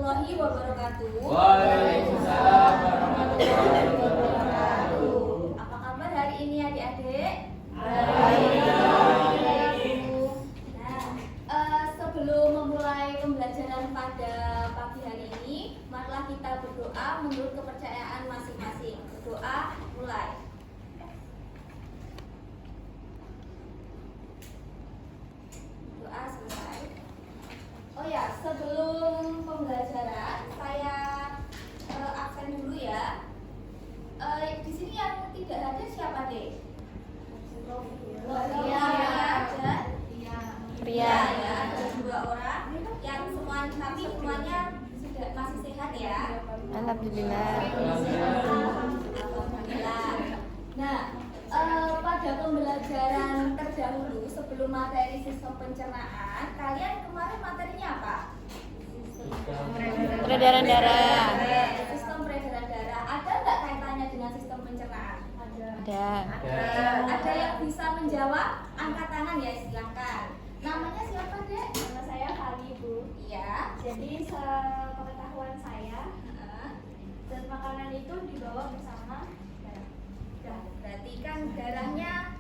warahmatullahi wabarakatuh. Waalaikumsalam warahmatullahi wabarakatuh. Apa kabar hari ini adik-adik? Nah, sebelum memulai pembelajaran pada pagi hari ini, marilah kita berdoa menurut kepercayaan masing-masing. Berdoa mulai. Doa selesai. Oh ya, sebelum pembelajaran saya absen dulu ya. Di sini yang tidak ada siapa deh? Pria ya, ada 2 orang yang tapi semuanya sudah masih sehat ya. Alhamdulillah. Alhamdulillah. Nah, pada pembelajaran terdahulu sebelum materi sistem pencernaan, kalian kemarin materinya apa? Peredaran darah. Sistem peredaran darah. Ada nggak kaitannya dengan sistem pencernaan? Ada. Ada yang bisa menjawab? Angkat tangan ya, silakan. Namanya siapa, Dek? Nama saya Fali, Bu. Iya. Jadi sepengetahuan saya, zat makanan itu dibawa bersama darah. Berarti kan darahnya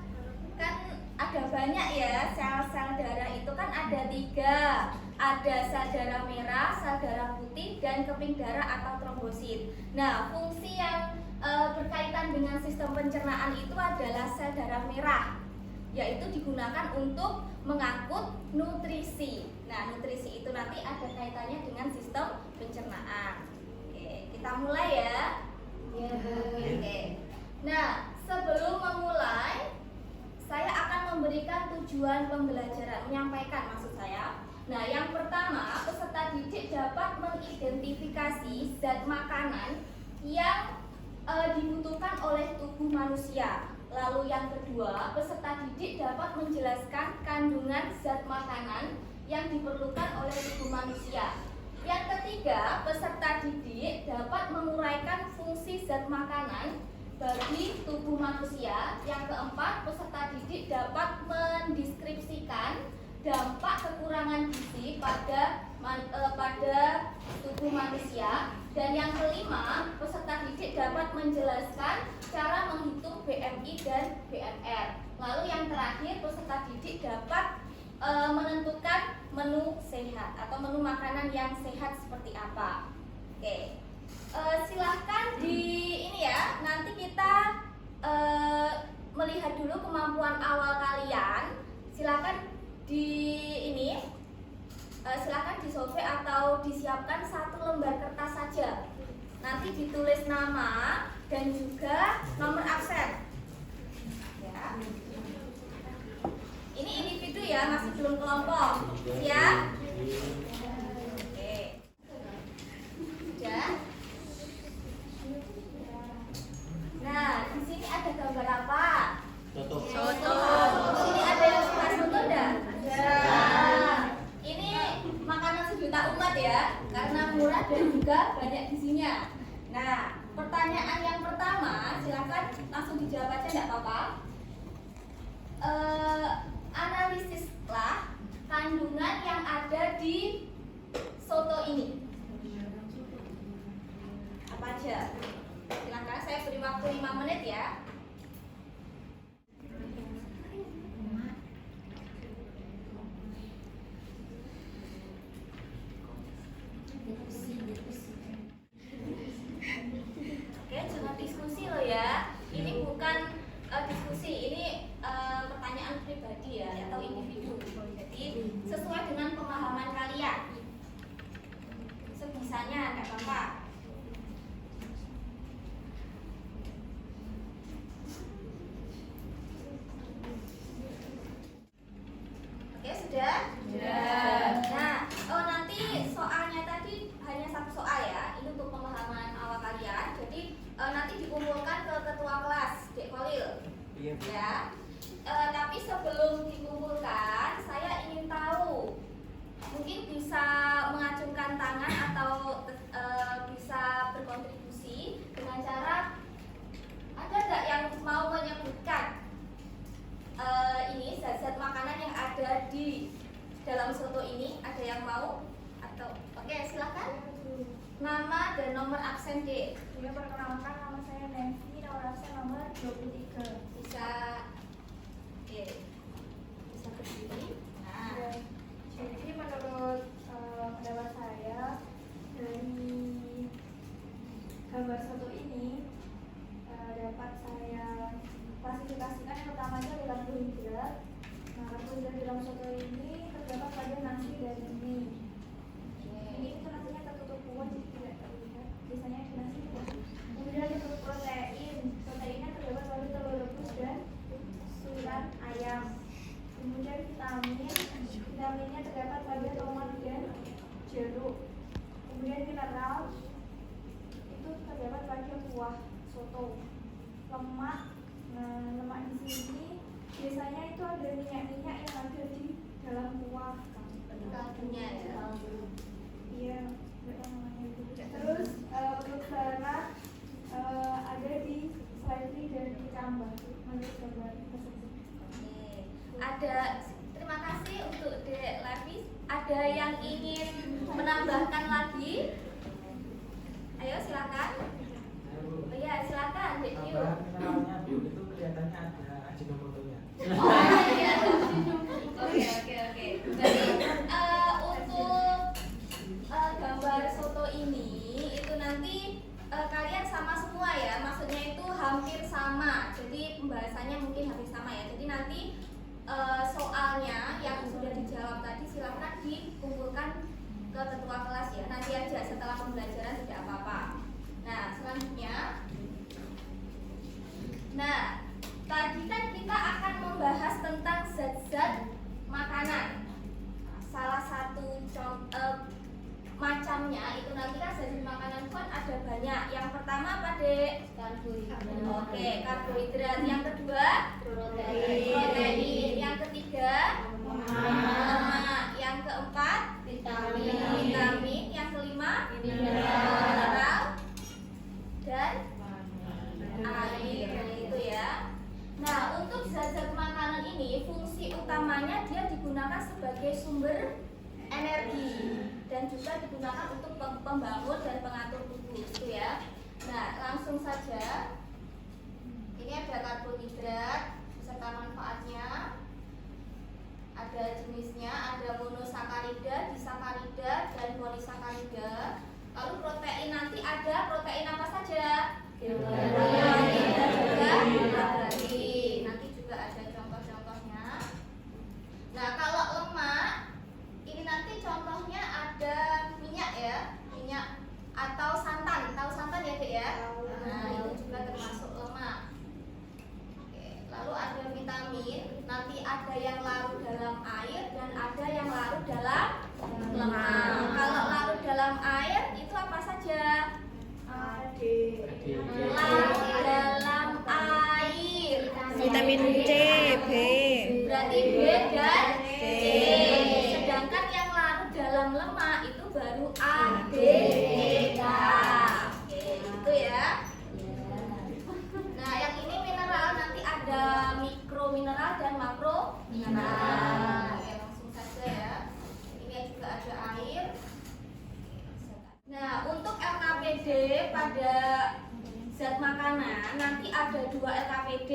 kan ada banyak ya, sel-sel darah itu kan ada 3. Ada sel darah merah, sel darah putih, dan keping darah atau trombosit. Nah, fungsi yang berkaitan dengan sistem pencernaan itu adalah sel darah merah, yaitu digunakan untuk mengangkut nutrisi. Nah, nutrisi itu nanti ada kaitannya dengan sistem pencernaan. Oke, kita mulai ya. Oke. Nah, sebelum memulai, saya akan memberikan tujuan pembelajaran, menyampaikan maksud saya. Nah, yang pertama, peserta didik dapat mengidentifikasi zat makanan yang dibutuhkan oleh tubuh manusia. Lalu yang kedua, peserta didik dapat menjelaskan kandungan zat makanan yang diperlukan oleh tubuh manusia. Yang ketiga, peserta didik dapat menguraikan fungsi zat makanan bagi tubuh manusia. Yang keempat, peserta didik dapat mendeskripsikan dampak kekurangan gizi pada tubuh manusia. Dan yang kelima, peserta didik dapat menjelaskan cara menghitung BMI dan BMR. Lalu yang terakhir, peserta didik dapat menentukan menu sehat atau menu makanan yang sehat seperti apa. Oke, silahkan di ini ya. Nanti kita melihat dulu kemampuan awal kalian. Silahkan di ini. Silakan disobek atau disiapkan 1 lembar kertas saja. Nanti ditulis nama dan juga nomor absen. Ya. Ini individu ya, masih belum kelompok. Siap? Oke. Sudah? Nah, di sini ada gambar apa? Soto. Di sini ada yang suka soto enggak? Ada. Ini makanan sejuta umat ya, karena murah dan juga banyak gizinya. Nah, pertanyaan yang pertama, silakan langsung dijawab aja, enggak apa-apa. Analisislah kandungan yang ada di soto ini. Apa aja? Silakan, saya beri waktu 5 menit ya. Oke, jangan diskusi loh ya. Ini bukan diskusi, ini pertanyaan pribadi ya atau individu. Jadi sesuai dengan pemahaman kalian. Sebisanya, enggak apa-apa. Oke, sudah? Sudah. Nah, nanti soalnya tadi hanya 1 soal ya. Ini untuk pemahaman awal kalian. Jadi nanti dikumpulkan ke ketua kelas, Dek Khalil. Iya. Ya. Tapi sebelum dikumpulkan, saya ingin tahu, mungkin bisa mengacungkan tangan atau bisa berkontribusi dengan cara, ada nggak yang mau menyebutkan ini zat-zat makanan yang ada di dalam soto ini? Ada yang mau? Atau oke, silakan. nama dan nomor absen D. Ya, perkenalkan nama saya Nancy, nomor absen nomor 23. Bisa oke. Bisa berdiri. Nah, Dan jadi menurut pendapat saya dari gambar satu ini dapat saya klasifikasikan yang pertama itu adalah karbohidrat. Nah, karbohidrat dalam soto ini terdapat pada nasi dan mie. Ini itu nasinya tertutup kuah jadi tidak terlihat. Biasanya di nasi tidak. Kemudian untuk protein, proteinnya terdapat pada telur rebus dan suiran ayam. Kemudian vitaminnya terdapat pada tomat dan jeruk. Kemudian mineral itu terdapat pada kuah soto. Lemak, nah lemak di sini biasanya itu ada minyak-minyak yang ada di dalam kuah. kaldunya ya. Iya, nggak tahu namanya itu. Terus untuk serat ada di slide dan ditambah menurut gambar tersebut. Oke. Ada terima kasih untuk Dek Levis. Ada yang ingin menambahkan lagi? Ayo silakan. Oh iya, silakan Dek Yu. Tambahan mineralnya Bu, itu kelihatannya ada ajinomotonya. Oh iya. Oke. Baik. Untuk gambar soto ini itu nanti kalian sama semua ya. Maksudnya itu hampir sama. Jadi pembahasannya mungkin hampir sama ya. Jadi nanti soalnya yang sudah dijawab tadi silahkan dikumpulkan ke ketua kelas ya. Nanti aja setelah pembelajaran tidak apa-apa. Nah, selanjutnya. Nah, tadi kan kita akan membahas tentang zat-zat makanan. Salah satu macamnya itu nanti kan zat makanan kan ada banyak. Yang pertama apa Dek? Karbohidrat. Oke, karbohidrat. Yang kedua protein. Yang ketiga lemak. Yang keempat vitamin. Yang kelima mineral dan air itu ya. Nah, untuk zat-zat makanan ini fungsi utamanya dia digunakan sebagai sumber energi dan juga digunakan untuk pembangun dan pengatur tubuh itu ya. Nah, langsung saja. Ini ada karbohidrat beserta manfaatnya. Ada jenisnya, ada monosakarida, disakarida, dan polisakarida. Lalu protein nanti ada protein apa saja? Protein dan juga protein. Nanti juga ada contoh-contohnya. Nah, kalau lemak ini nanti contohnya ada minyak ya, minyak atau santan. Tahu santan ya, Dek ya? Nah, itu juga termasuk lemak. Oke, lalu ada vitamin. Nanti ada yang larut dalam air dan ada yang larut dalam lemak. Kalau larut dalam air itu apa saja? Larut dalam air. Vitamin C, B. Berarti B dan C. Sedangkan yang larut dalam lemak itu baru A, D, E, K. Oke, gitu ya. Nah, yang ini mineral nanti ada mikro mineral dan makro mineral. Oke, langsung saja ya. Ini juga ada air. Nah, untuk LKPD pada zat makanan nanti ada 2 LKPD,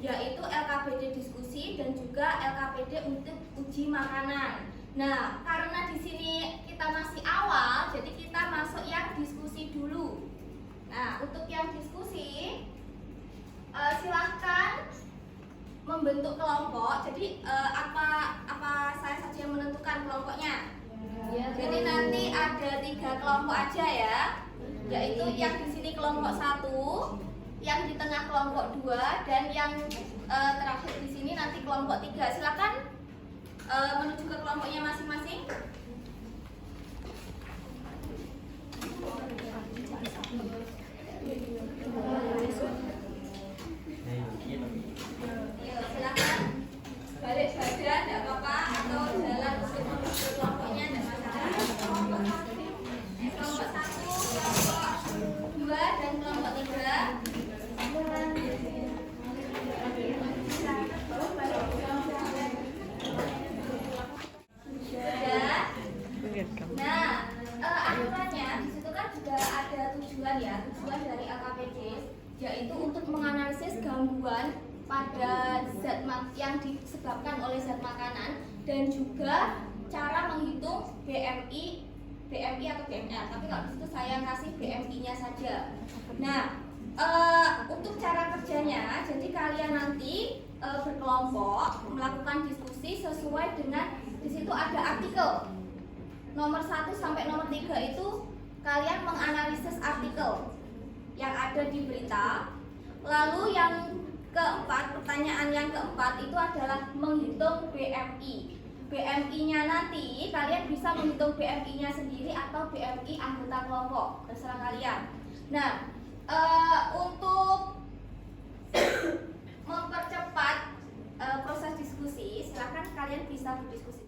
yaitu LKPD diskusi dan juga LKPD untuk uji makanan. Nah, karena di sini kita masih awal, jadi kita masuk yang diskusi dulu. Nah, untuk yang diskusi silahkan membentuk kelompok. Jadi apa saya saja yang menentukan kelompoknya? Jadi nanti ada 3 kelompok aja ya, yaitu yang di sini kelompok 1, yang di tengah kelompok 2, dan yang terakhir di sini nanti kelompok 3. Silakan menuju ke kelompoknya masing-masing. Yuk, silakan balik badan, tidak apa-apa, atau jalan untuk menuju ke kelompoknya, tidak masalah. Kelompok 1, kelompok 2, dan kelompok 3. Sudah. Nah, aturannya di situ kan kan juga ada tujuan ya, tujuan dari LKPD yaitu untuk menganalisis gangguan pada yang disebabkan oleh zat makanan dan juga cara menghitung BMI atau BMR. Tapi kalau di situ saya kasih BMI-nya saja. Nah, untuk cara kerjanya, jadi kalian nanti berkelompok melakukan diskusi sesuai dengan di situ ada artikel nomor 1 sampai nomor 3 itu kalian menganalisis artikel yang ada di berita. Lalu yang keempat, pertanyaan yang keempat itu adalah menghitung BMI. BMI-nya nanti kalian bisa menghitung BMI-nya sendiri atau BMI anggota kelompok, terserah kalian. Nah, untuk mempercepat proses diskusi, silakan kalian bisa berdiskusi.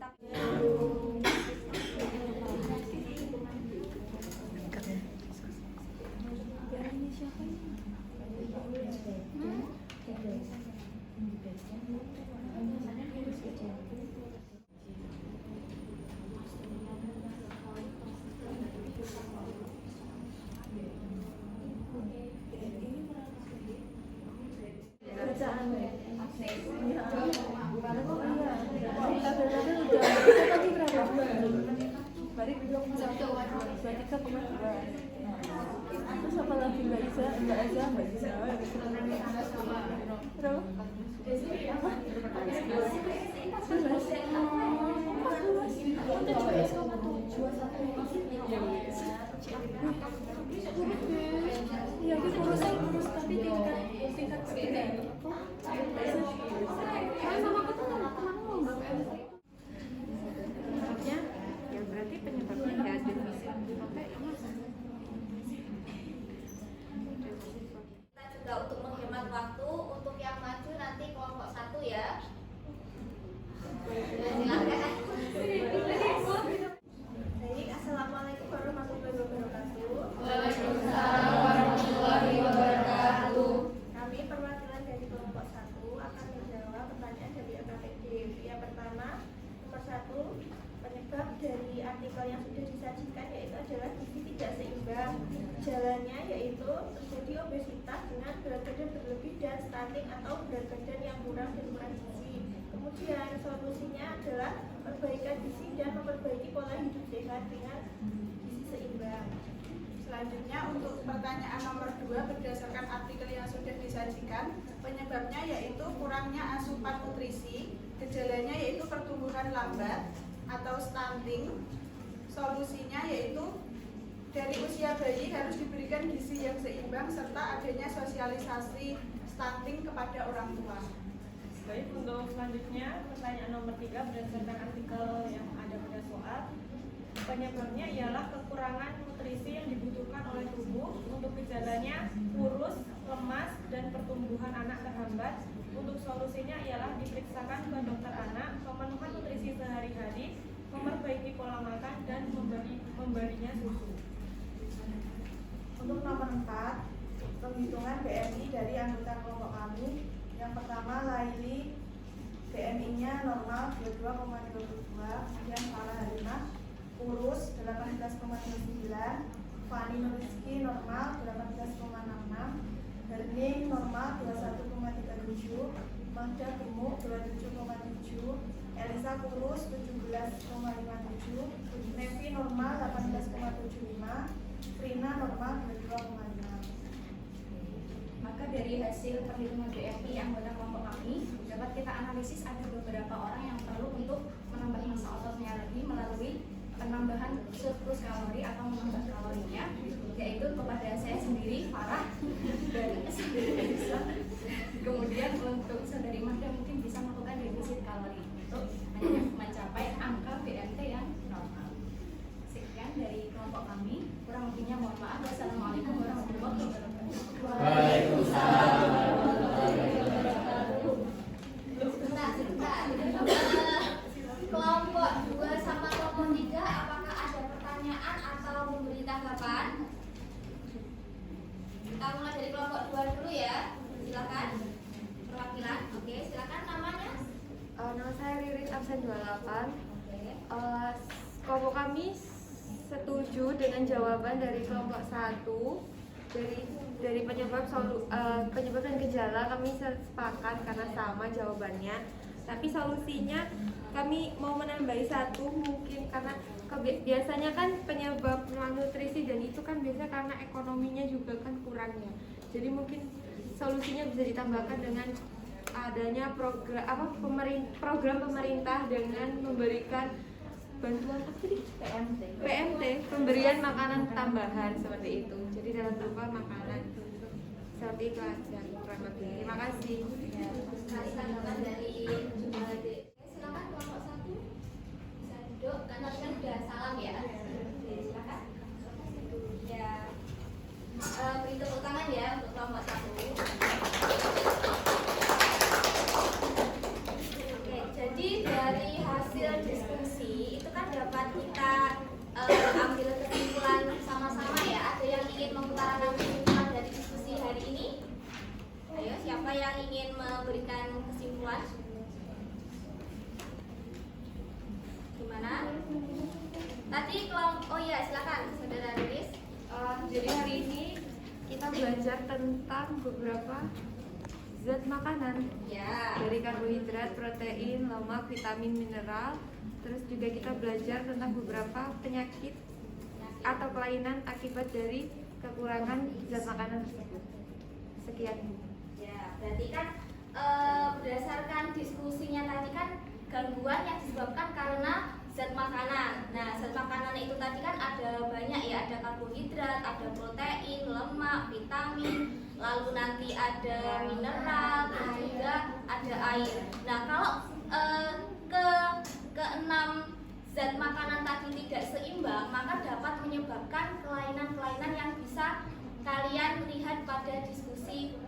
Terus apa lagi nggak bisa berapa? Iya, itu kurus tapi tingkat sekitar. Sama aku tuh teman ngomong Ya berarti penyebabnya ya defisit protein. Kita juga untuk menghemat waktu, untuk yang maju nanti kelompok 1 ya. Silakan. Baik, assalamualaikum warahmatullahi wabarakatuh. Waalaikumsalam warahmatullahi wabarakatuh. Kami perwakilan dari kelompok 1 akan menjawab pertanyaan dari LKPD. Yang pertama, nomor 1, penyebab dari artikel yang sudah disajikan yaitu adalah gizi tidak seimbang. Gejalanya yaitu terjadi obesitas dengan berat badan berlebih dan stunting atau berat badan yang kurang dan kurang gizi. Kemudian solusinya adalah perbaikan gizi dan memperbaiki pola hidup sehat dengan gizi seimbang. Selanjutnya untuk pertanyaan nomor 2 berdasarkan artikel yang sudah disajikan, penyebabnya yaitu kurangnya asupan nutrisi, gejalanya yaitu pertumbuhan lambat atau stunting. Solusinya yaitu dari usia bayi harus diberikan gizi yang seimbang serta adanya sosialisasi stunting kepada orang tua. Baik, untuk selanjutnya pertanyaan nomor 3 berdasarkan artikel yang ada pada soal. Penyebabnya ialah kekurangan nutrisi yang dibutuhkan oleh tubuh. Untuk gejalanya kurus, lemas, dan pertumbuhan anak terhambat. Untuk solusinya ialah diperiksakan ke dokter anak, pemenuhan nutrisi sehari-hari, memperbaiki pola makan, dan memberinya susu. Untuk nomor 4, penghitungan BMI dari anggota kelompok kami. Yang pertama, Laili, BMI-nya normal 22,22, kemudian Farah Halimah kurus 18,29, Fani Nuriski normal 18,66, Herning normal 21,37, Magda gemuk 27,7, Elisa kurus 17,57, Nevi normal 18,75, Rina normal 22,5. Maka dari hasil perhitungan BMI anggota kelompok kami dapat kita analisis ada beberapa orang yang perlu untuk menambah massa ototnya lagi melalui penambahan surplus kalori atau menambah kalorinya, yaitu kepada saya sendiri Farah dan Elisa. Kemudian untuk saudari Magda mungkin bisa melakukan defisit kalori untuk mencapai angka BMT yang normal. Sekian dari kelompok kami, kurang lebihnya mohon maaf. Wassalamualaikum warahmatullahi wabarakatuh. Waalaikumsalam. Kelompok 2 sama kelompok 3, apakah ada pertanyaan atau memberi tanggapan? Kita mulai dari kelompok 2 dulu ya. Silakan. Perwakilan. Oke, silakan namanya. Nama saya Ririn absen 28. Oke. Kelompok kami setuju setuju dengan jawaban dari kelompok 1 dari penyebab dan gejala. Kami sepakat karena sama jawabannya. Tapi solusinya kami mau menambahi 1 mungkin karena biasanya kan penyebab malnutrisi dan itu kan biasanya karena ekonominya juga kan kurangnya. Jadi mungkin solusinya bisa ditambahkan dengan adanya program pemerintah dengan memberikan bantuan PMT, pemberian makanan tambahan seperti itu. Jadi dalam berupa makanan seperti itu aja kurang lebih. Terima kasih. Ya, sekali tanggapan dari silakan kelompok 1 bisa duduk karena kan sudah salam ya. Oke, silakan. Ya, beri tepuk tangan ya untuk kelompok 1. Oke, jadi dari hasil diskusi itu kan dapat kita ambil kesimpulan sama-sama ya. Ada yang ingin mengutarakan kesimpulan dari diskusi hari ini? Ayo, siapa yang ingin memberikan kesimpulan? Gimana? Tadi oh ya, silakan Saudara Riris. Jadi hari ini kita belajar tentang beberapa zat makanan. Ya. Dari karbohidrat, protein, lemak, vitamin, mineral. Terus juga kita belajar tentang beberapa penyakit atau kelainan akibat dari kekurangan zat makanan tersebut. Sekian. Ya, berarti kan berdasarkan diskusinya tadi kan gangguan yang disebabkan karena zat makanan. Nah, zat makanan itu tadi kan ada banyak ya, ada karbohidrat, ada protein, lemak, vitamin, lalu nanti ada mineral, dan juga ada air. Nah, kalau keenam zat makanan tadi tidak seimbang, maka dapat menyebabkan kelainan-kelainan yang bisa kalian lihat pada diskusi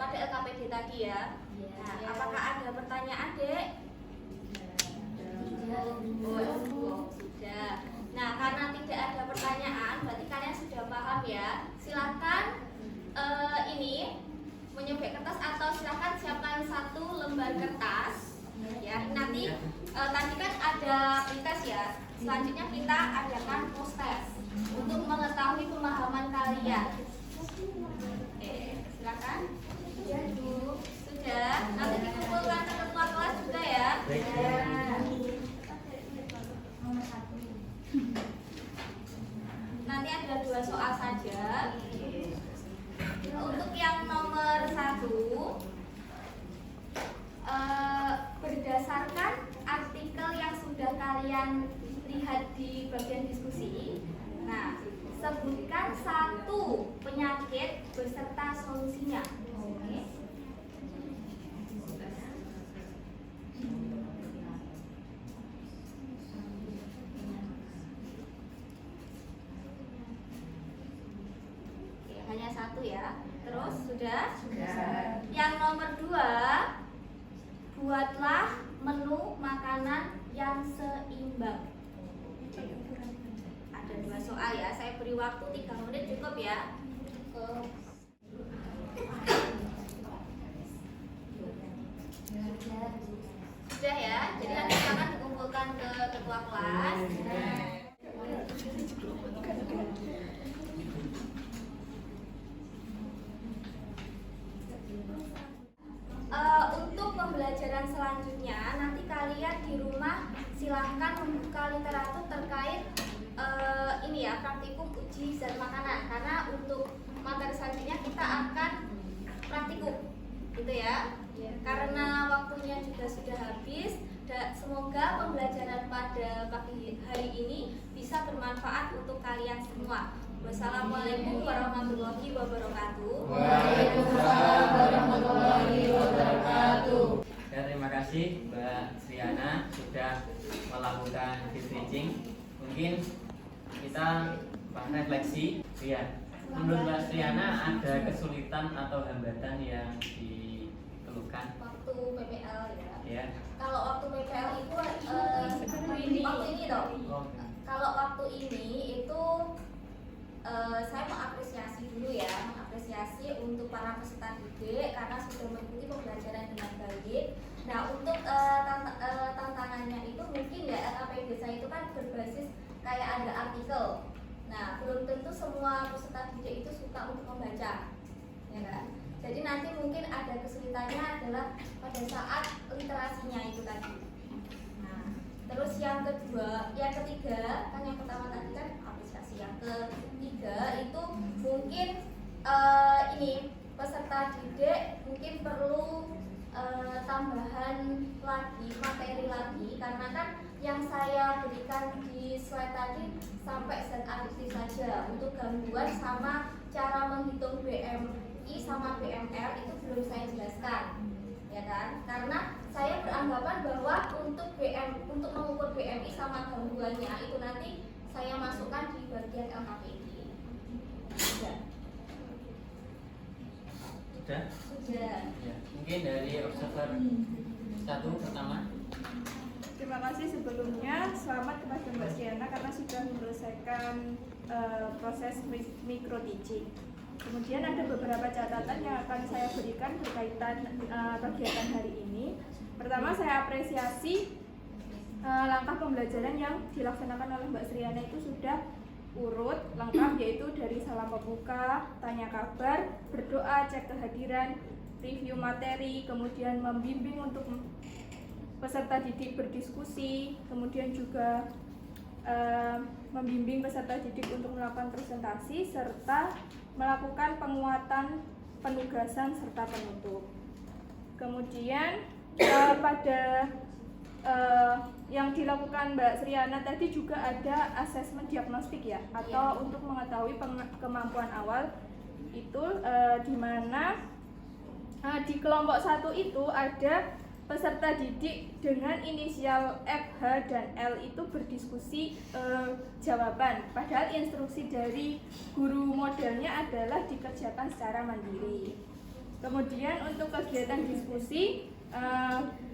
pada LKPD tadi ya. Nah, apakah ada pertanyaan, Dek? Oh, sudah. Nah, karena tidak ada pertanyaan, berarti kalian sudah paham ya. Silakan ini menyobek kertas atau silakan siapkan 1 lembar kertas. Ya, nanti tadi kan ada tes ya. Selanjutnya kita adakan post test untuk mengetahui pemahaman kalian. Oke, silakan. Sudah. Nanti dikumpulkan ke ketua kelas juga ya. Nanti ada 2 soal saja. Untuk yang nomor 1, berdasarkan artikel yang sudah kalian lihat di bagian diskusi, nah, sebutkan 1 penyakit beserta solusinya. Oke. Hanya 1 ya. Terus sudah? Yang nomor 2, buatlah menu makanan yang seimbang. Ada 2 soal ya. Saya beri waktu 3 menit cukup ya. Sudah ya. Jadi nanti akan dikumpulkan ke ketua kelas. Untuk pembelajaran selanjutnya nanti kalian di rumah silahkan membuka literatur terkait ini ya, praktikum uji zat makanan, karena untuk materi selanjutnya kita akan praktikum gitu ya. Karena waktunya juga sudah habis, dan semoga pembelajaran pada pagi hari ini bisa bermanfaat untuk kalian semua. Wassalamualaikum warahmatullahi wabarakatuh. Waalaikumsalam warahmatullahi wabarakatuh. Ya, terima kasih Mbak Sriana sudah melakukan switching. Mungkin kita refleksi. Ya, menurut Mbak Sriana ada kesulitan atau hambatan yang dikeluhkan? Waktu PPL ya. Ya. Kalau waktu PPL itu waktu ini toh. Kalau waktu ini itu saya mengapresiasi dulu ya, mengapresiasi untuk para peserta didik karena sudah mengikuti pembelajaran dengan baik. Nah, untuk tantangannya itu mungkin ya LKPD saya itu kan berbasis kayak ada artikel. Nah, belum tentu semua peserta didik itu suka untuk membaca, ya kan? Jadi nanti mungkin ada kesulitannya adalah pada saat literasinya itu tadi. Nah, terus yang ketiga kan yang pertama tadi kan apresiasi, yang ketiga itu mungkin ini peserta didik mungkin perlu tambahan lagi, materi lagi, karena kan yang saya berikan di slide tadi sampai ZADD saja. Untuk gangguan sama cara menghitung BMI sama BMR itu belum saya jelaskan, ya kan? Karena saya beranggapan bahwa untuk mengukur BMI sama gangguannya itu nanti saya masukkan di bagian LKPD. Sudah? Sudah. Ya. Mungkin dari observer 1 pertama. Terima kasih sebelumnya, selamat kepada Mbak Siana karena sudah menyelesaikan proses micro teaching. Kemudian ada beberapa catatan yang akan saya berikan berkaitan kegiatan hari ini. Pertama, saya apresiasi langkah pembelajaran yang dilaksanakan oleh Mbak Sriana itu sudah urut lengkap, yaitu dari salam pembuka, tanya kabar, berdoa, cek kehadiran, review materi, kemudian membimbing untuk peserta didik berdiskusi, kemudian juga membimbing peserta didik untuk melakukan presentasi, serta melakukan penguatan penugasan serta penutup. Kemudian pada yang dilakukan Mbak Sriana tadi juga ada asesmen diagnostik ya, atau untuk mengetahui kemampuan awal itu di mana di kelompok 1 itu ada peserta didik dengan inisial FH dan L itu berdiskusi jawaban, padahal instruksi dari guru modelnya adalah dikerjakan secara mandiri. Kemudian untuk kegiatan diskusi,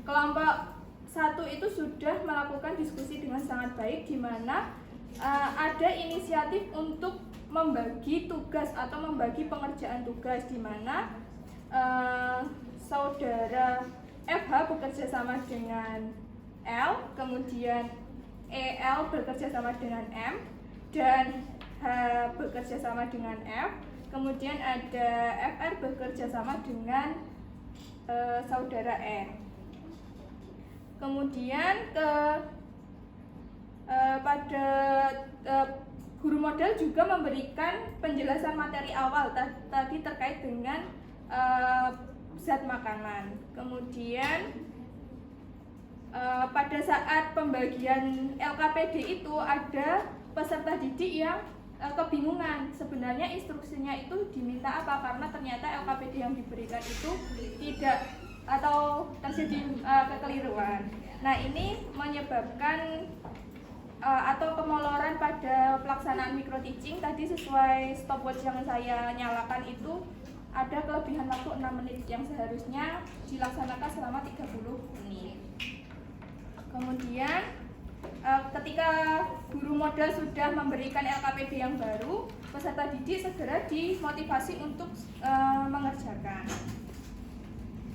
kelompok 1 itu sudah melakukan diskusi dengan sangat baik, di mana ada inisiatif untuk membagi tugas atau membagi pengerjaan tugas, di mana saudara FH bekerja sama dengan L, kemudian EL bekerja sama dengan M, dan H bekerja sama dengan F, kemudian ada FR bekerja sama dengan saudara N. Kemudian pada guru model juga memberikan penjelasan materi awal tadi terkait dengan zat makanan. Kemudian pada saat pembagian LKPD itu ada peserta didik yang kebingungan sebenarnya instruksinya itu diminta apa, karena ternyata LKPD yang diberikan itu tidak atau terjadi kekeliruan. Nah, ini menyebabkan atau kemoloran pada pelaksanaan micro teaching. Tadi sesuai stopwatch yang saya nyalakan itu ada kelebihan waktu 6 menit yang seharusnya dilaksanakan selama 30 menit. Kemudian ketika guru model sudah memberikan LKPD yang baru, peserta didik segera dimotivasi untuk mengerjakan.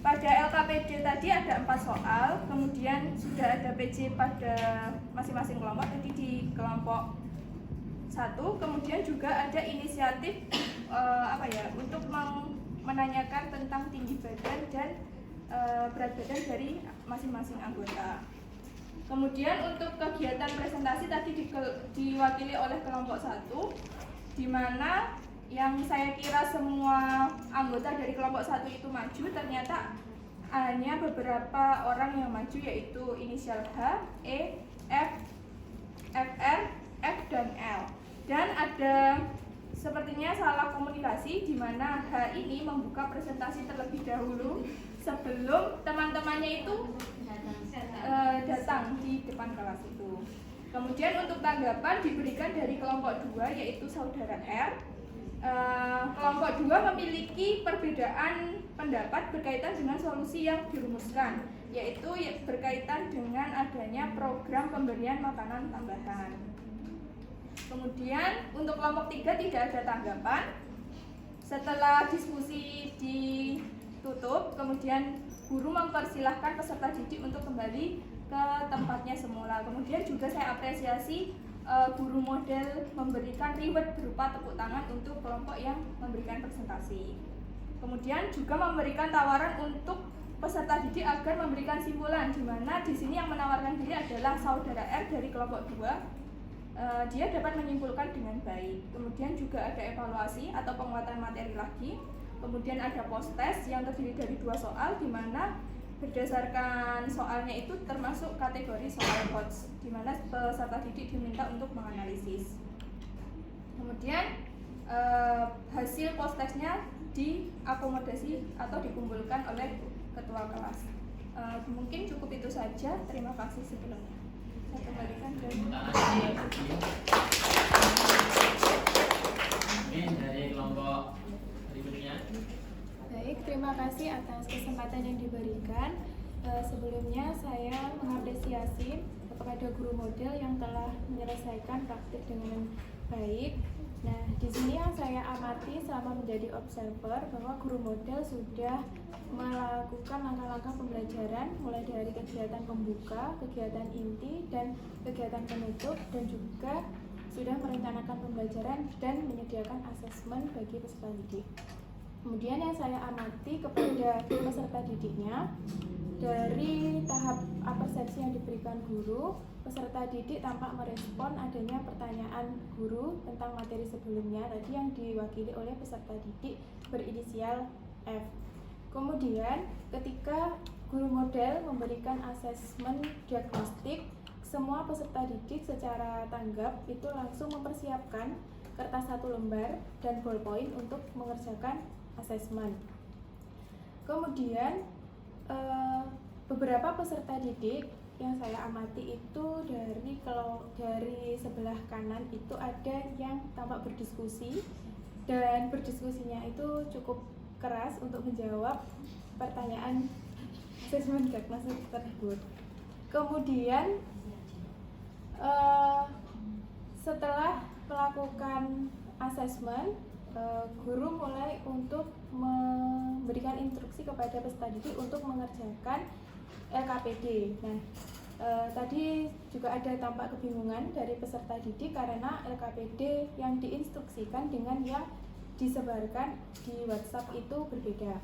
Pada LKPD tadi ada 4 soal, kemudian sudah ada PJ pada masing-masing kelompok, jadi di kelompok 1, kemudian juga ada inisiatif untuk menanyakan tentang tinggi badan dan berat badan dari masing-masing anggota. Kemudian untuk kegiatan presentasi tadi diwakili oleh kelompok 1, di mana yang saya kira semua anggota dari kelompok 1 itu maju, ternyata hanya beberapa orang yang maju, yaitu inisial H, E, F, FR, F, dan L. Dan ada sepertinya salah komunikasi, di mana H ini membuka presentasi terlebih dahulu sebelum teman-temannya itu datang di depan kelas itu. Kemudian untuk tanggapan diberikan dari kelompok 2, yaitu saudara R. Kelompok 2 memiliki perbedaan pendapat berkaitan dengan solusi yang dirumuskan, yaitu berkaitan dengan adanya program pemberian makanan tambahan. Kemudian untuk kelompok 3 tidak ada tanggapan. Setelah diskusi ditutup, kemudian guru mempersilahkan peserta didik untuk kembali ke tempatnya semula. Kemudian juga saya apresiasi guru model memberikan reward berupa tepuk tangan untuk kelompok yang memberikan presentasi. Kemudian juga memberikan tawaran untuk peserta didik agar memberikan simpulan, di mana di sini yang menawarkan diri adalah saudara R dari kelompok 2. Dia dapat menyimpulkan dengan baik. Kemudian juga ada evaluasi atau penguatan materi lagi. Kemudian ada post test yang terdiri dari 2 soal, di mana berdasarkan soalnya itu termasuk kategori soal HOTS, di mana peserta didik diminta untuk menganalisis. Kemudian hasil post testnya diakomodasi atau dikumpulkan oleh ketua kelas. Mungkin cukup itu saja. Terima kasih sebelumnya. Saya kembalikan ke Mungkin dari kelompok berikutnya. Baik, terima kasih atas kesempatan yang diberikan. Sebelumnya saya mengapresiasi kepada guru model yang telah menyelesaikan praktik dengan baik. Nah, di sini yang saya amati selama menjadi observer bahwa guru model sudah melakukan langkah-langkah pembelajaran mulai dari kegiatan pembuka, kegiatan inti, dan kegiatan penutup, dan juga sudah merencanakan pembelajaran dan menyediakan asesmen bagi peserta didik. Kemudian yang saya amati kepada peserta didiknya, dari tahap persepsi yang diberikan guru, peserta didik tampak merespon adanya pertanyaan guru tentang materi sebelumnya tadi yang diwakili oleh peserta didik berinisial F. Kemudian ketika guru model memberikan asesmen diagnostik, semua peserta didik secara tanggap itu langsung mempersiapkan kertas 1 lembar dan ballpoint untuk mengerjakan asesmen. Kemudian beberapa peserta didik yang saya amati itu dari sebelah kanan itu ada yang tampak berdiskusi, dan berdiskusinya itu cukup keras untuk menjawab pertanyaan asesmen diagnostik tersebut. Kemudian setelah melakukan asesmen, guru mulai untuk memberikan instruksi kepada peserta didik untuk mengerjakan LKPD. Nah, tadi juga ada tampak kebingungan dari peserta didik karena LKPD yang diinstruksikan dengan yang disebarkan di WhatsApp itu berbeda.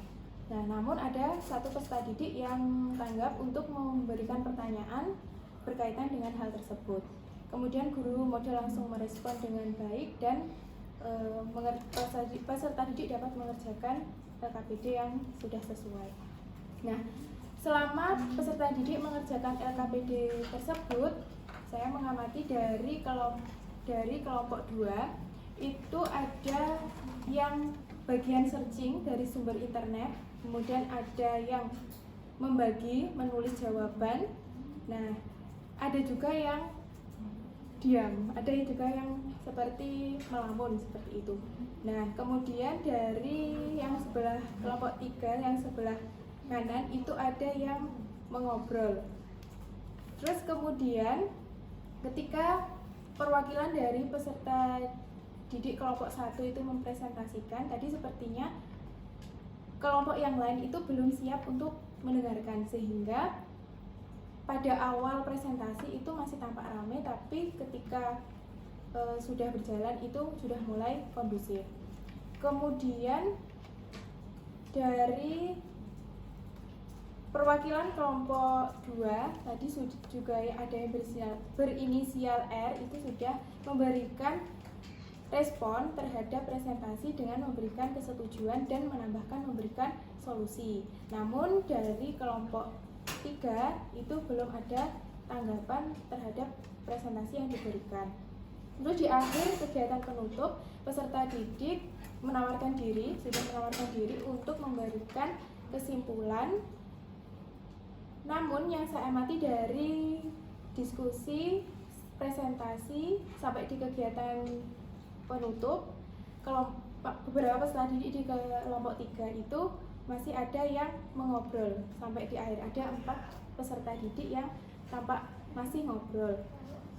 Nah, namun ada satu peserta didik yang tanggap untuk memberikan pertanyaan berkaitan dengan hal tersebut. Kemudian guru model langsung merespon dengan baik dan peserta didik dapat mengerjakan LKPD yang sudah sesuai. Nah, selama peserta didik mengerjakan LKPD tersebut, saya mengamati dari kelompok 2 itu ada yang bagian searching dari sumber internet, kemudian ada yang menulis jawaban. Nah, ada juga yang diam, ada juga yang seperti melamun seperti itu. Nah, kemudian dari yang sebelah kelompok 3 yang sebelah kanan itu ada yang mengobrol. Terus kemudian ketika perwakilan dari peserta didik kelompok 1 itu mempresentasikan, tadi sepertinya kelompok yang lain itu belum siap untuk mendengarkan, sehingga pada awal presentasi itu masih tampak ramai, tapi ketika sudah berjalan itu sudah mulai kondusif. Kemudian dari perwakilan kelompok 2 tadi juga ada yang berinisial R itu sudah memberikan respon terhadap presentasi dengan memberikan kesetujuan dan memberikan solusi. Namun dari kelompok 3 itu belum ada tanggapan terhadap presentasi yang diberikan. Terus di akhir kegiatan penutup, peserta didik sudah menawarkan diri untuk memberikan kesimpulan. Namun yang saya amati dari diskusi, presentasi sampai di kegiatan penutup, beberapa peserta didik di kelompok 3 itu masih ada yang mengobrol sampai di akhir. Ada 4 peserta didik yang tampak masih ngobrol.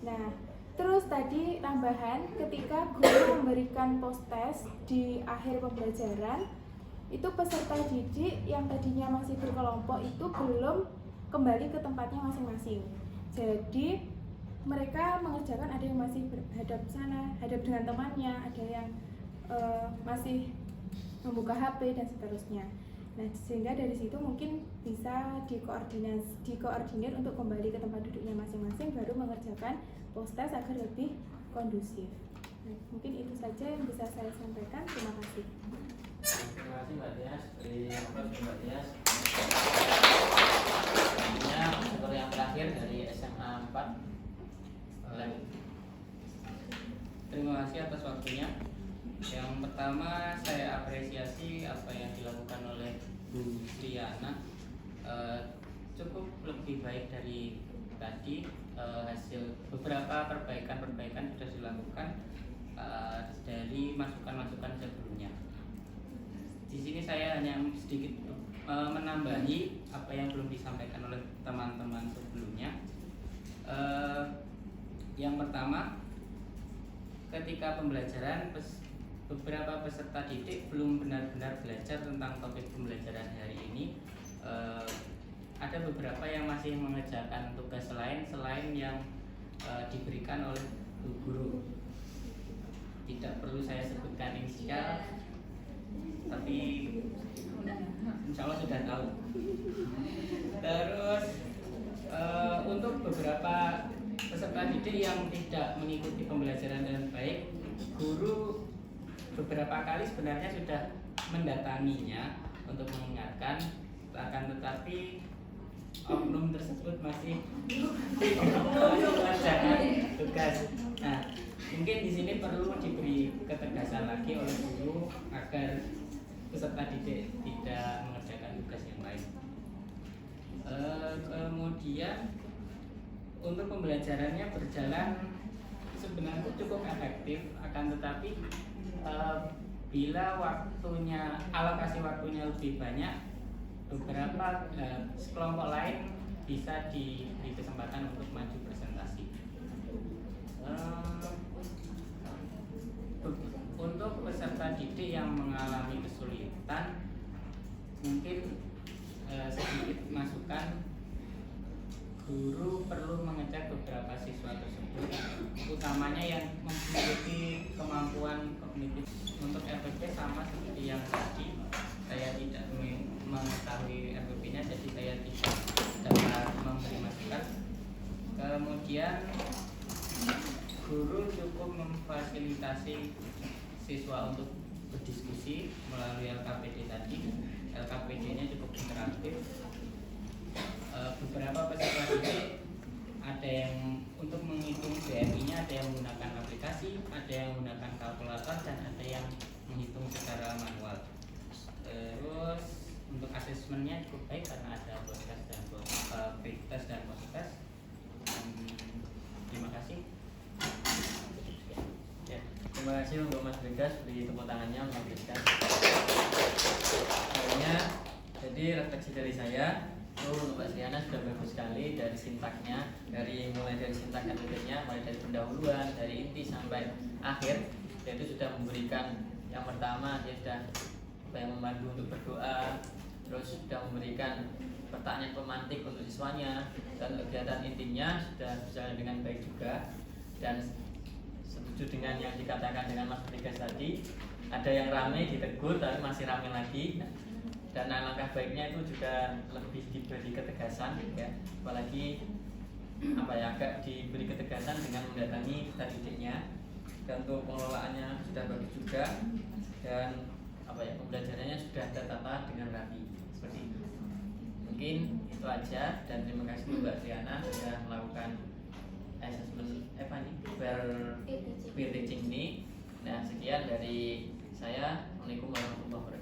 Nah, terus tadi tambahan, ketika guru memberikan post test di akhir pembelajaran, itu peserta didik yang tadinya masih berkelompok itu belum kembali ke tempatnya masing-masing. Jadi mereka mengerjakan, ada yang masih hadap sana, hadap dengan temannya, ada yang masih membuka HP dan seterusnya. Nah, sehingga dari situ mungkin bisa dikoordinir untuk kembali ke tempat duduknya masing-masing, baru mengerjakan post test agar lebih kondusif. Nah, mungkin itu saja yang bisa saya sampaikan. Terima kasih. Terima kasih Mbak Tias. Dari Mbak Tias. Selanjutnya skor yang terakhir dari SMA 4. Terima kasih atas waktunya. Yang pertama saya apresiasi apa yang dilakukan oleh Bu Triana, cukup lebih baik dari tadi. Hasil beberapa perbaikan sudah dilakukan dari masukan-masukan sebelumnya. Di sini saya hanya sedikit menambahi apa yang belum disampaikan oleh teman-teman sebelumnya. Yang pertama, ketika pembelajaran beberapa peserta didik belum benar-benar belajar tentang topik pembelajaran hari ini. Ada beberapa yang masih mengerjakan tugas selain yang diberikan oleh Bu Guru. Tidak perlu saya sebutkan inisial, tapi insya Allah sudah tahu. Terus untuk beberapa peserta didik yang tidak mengikuti pembelajaran dengan baik, guru beberapa kali sebenarnya sudah mendatanginya untuk mengingatkan, akan tetapi oknum tersebut masih mengerjakan tugas. Nah, mungkin di sini perlu diberi ketegasan lagi oleh guru agar peserta didik tidak mengerjakan tugas yang lain. Kemudian untuk pembelajarannya berjalan sebenarnya cukup efektif, akan tetapi bila alokasi waktunya lebih banyak, beberapa kelompok lain bisa diberi kesempatan untuk maju presentasi. Untuk peserta didik yang mengalami kesulitan, mungkin sedikit masukan, guru perlu mengecek beberapa siswa tersebut, utamanya yang memiliki kemampuan kognitif. Untuk FPP sama seperti yang tadi, saya tidak mengetahui FPP-nya, jadi saya tidak dapat memberi masukan. Kemudian guru cukup memfasilitasi siswa untuk berdiskusi melalui LKPD tadi. LKPD-nya cukup interaktif. Beberapa peserta didik ada yang untuk menghitung BMI-nya ada yang menggunakan aplikasi, ada yang menggunakan kalkulator, dan ada yang menghitung secara manual. Terus untuk asesmennya cukup baik karena ada post-test dan pre-test dan post-test. Terima kasih. Ya, terima kasih untuk Mas Begas, beri tepuk tangannya untuk Begas. Akhirnya, jadi refleksi dari saya, untuk Mbak Sriana sudah bagus sekali dari sintaknya, mulai dari sintak kandidatnya, mulai dari pendahuluan, dari inti sampai akhir. Dia itu sudah memberikan yang pertama, dia sudah membantu untuk berdoa, terus sudah memberikan pertanyaan pemantik untuk siswanya, dan kegiatan intinya sudah berjalan dengan baik juga. Dan setuju dengan yang dikatakan dengan Mas Begas tadi, ada yang ramai ditegur tapi masih ramai lagi. Dan langkah baiknya itu juga lebih diberi ketegasan, ya, apalagi agak diberi ketegasan dengan mendatangi peserta didiknya. Dan untuk pengelolaannya sudah bagus juga, dan pembelajarannya sudah tertata dengan rapi seperti itu. Mungkin itu aja, dan terima kasih Mbak Triana sudah melakukan assessment peer teaching ini. Nah, sekian dari saya. Assalamualaikum warahmatullahi wabarakatuh.